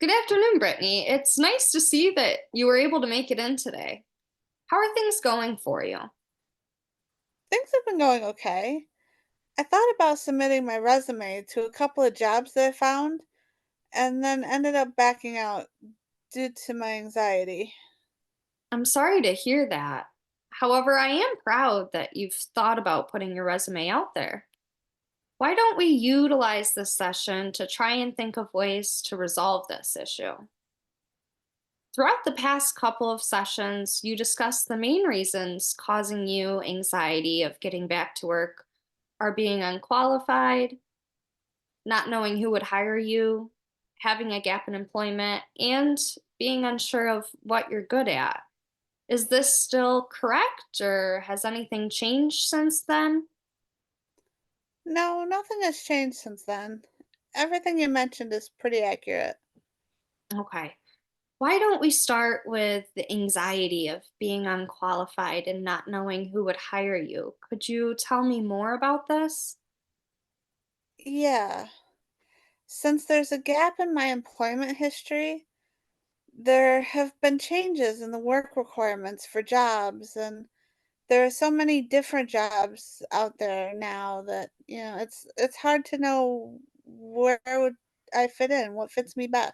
Good afternoon, Brittany. It's nice to see that you were able to make it in today. How are things going for you? Things have been going okay. I thought about submitting my resume to a couple of jobs that I found and then ended up backing out due to my anxiety. I'm sorry to hear that. However, I am proud that you've thought about putting your resume out there. Why don't we utilize this session to try and think of ways to resolve this issue? Throughout the past couple of sessions, you discussed the main reasons causing you anxiety of getting back to work are being unqualified, not knowing who would hire you, having a gap in employment, and being unsure of what you're good at. Is this still correct, or has anything changed since then? No, nothing has changed since then. Everything you mentioned is pretty accurate. Okay. Why don't we start with the anxiety of being unqualified and not knowing who would hire you? Could you tell me more about this? Yeah. Since there's a gap in my employment history, there have been changes in the work requirements for jobs, and there are so many different jobs out there now that, it's hard to know where would I fit in, what fits me best.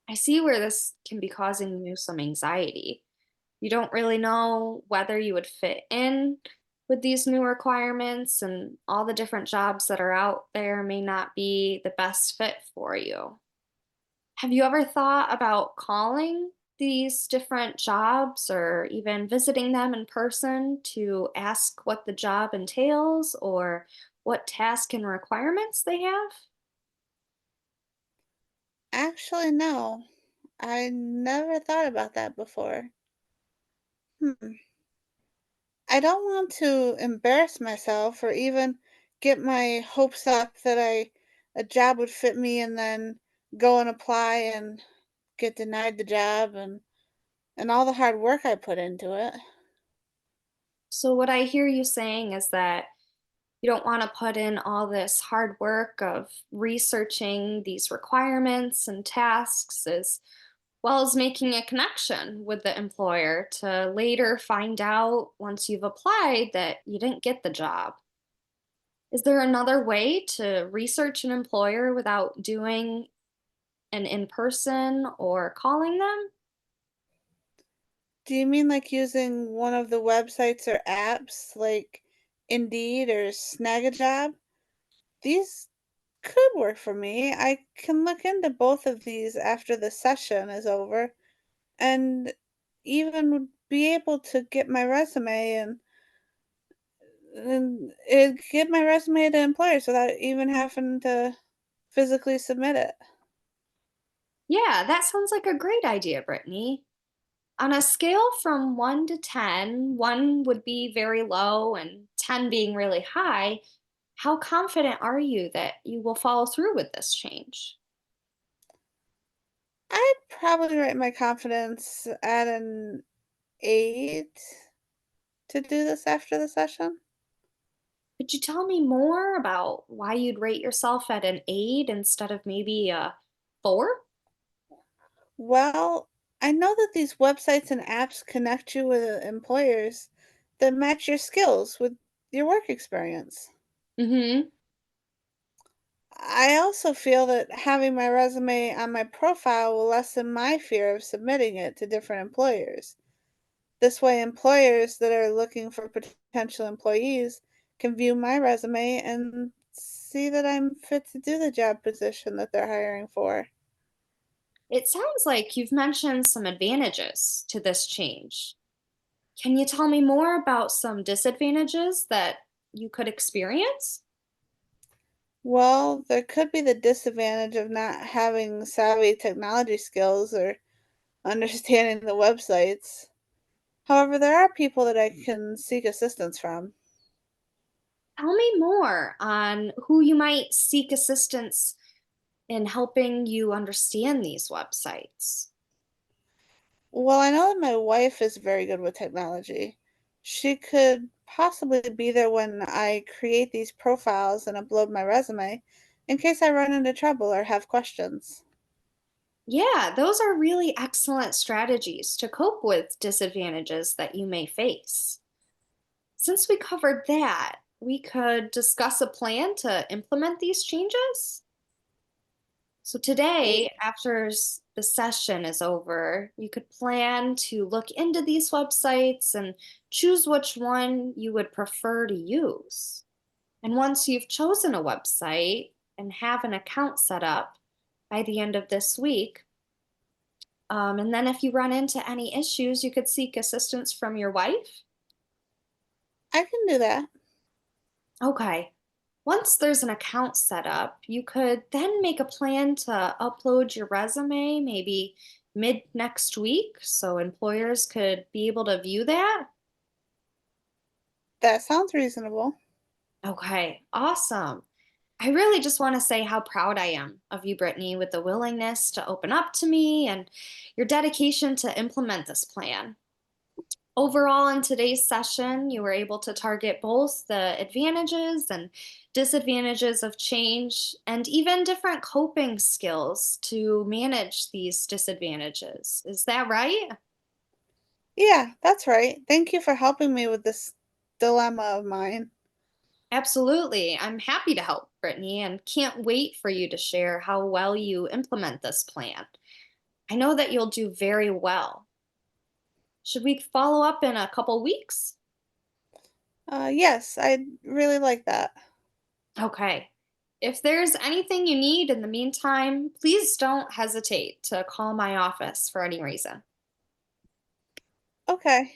I see where this can be causing you some anxiety. You don't really know whether you would fit in with these new requirements, and all the different jobs that are out there may not be the best fit for you. Have you ever thought about calling these different jobs or even visiting them in person to ask what the job entails or what task and requirements they have? Actually, no. I never thought about that before. Hmm. I don't want to embarrass myself or even get my hopes up that a job would fit me and then go and apply and get denied the job and all the hard work I put into it. So, what I hear you saying is that you don't want to put in all this hard work of researching these requirements and tasks as well as making a connection with the employer to later find out once you've applied that you didn't get the job. Is there another way to research an employer without doing an in person or calling them? Do you mean like using one of the websites or apps like Indeed or Snagajob? These could work for me. I can look into both of these after the session is over and even be able to get my resume and get my resume to employers without even having to physically submit it. Yeah, that sounds like a great idea, Brittany. On a scale from 1 to 10, 1 would be very low and 10 being really high, how confident are you that you will follow through with this change? I'd probably rate my confidence at an 8 to do this after the session. Could you tell me more about why you'd rate yourself at an 8 instead of maybe a 4? Well, I know that these websites and apps connect you with employers that match your skills with your work experience. Mhm. I also feel that having my resume on my profile will lessen my fear of submitting it to different employers. This way, employers that are looking for potential employees can view my resume and see that I'm fit to do the job position that they're hiring for. It sounds like you've mentioned some advantages to this change. Can you tell me more about some disadvantages that you could experience? Well, there could be the disadvantage of not having savvy technology skills or understanding the websites. However, there are people that I can seek assistance from. Tell me more on who you might seek assistance in helping you understand these websites. Well, I know that my wife is very good with technology. She could possibly be there when I create these profiles and upload my resume in case I run into trouble or have questions. Yeah, those are really excellent strategies to cope with disadvantages that you may face. Since we covered that, we could discuss a plan to implement these changes. So Ooh, today, after the session is over, you could plan to look into these websites and choose which one you would prefer to use. And once you've chosen a website and have an account set up by the end of this week, and then if you run into any issues, you could seek assistance from your wife. I can do that. Okay. Once there's an account set up, you could then make a plan to upload your resume maybe mid next week so employers could be able to view that. That sounds reasonable. Okay, awesome. I really just want to say how proud I am of you, Brittany, with the willingness to open up to me and your dedication to implement this plan. Overall, in today's session, you were able to target both the advantages and disadvantages of change and even different coping skills to manage these disadvantages. Is that right? Yeah, that's right. Thank you for helping me with this dilemma of mine. Absolutely. I'm happy to help, Brittany, and can't wait for you to share how well you implement this plan. I know that you'll do very well. Should we follow up in a couple weeks? Yes, I'd really like that. Okay. If there's anything you need in the meantime, please don't hesitate to call my office for any reason. Okay.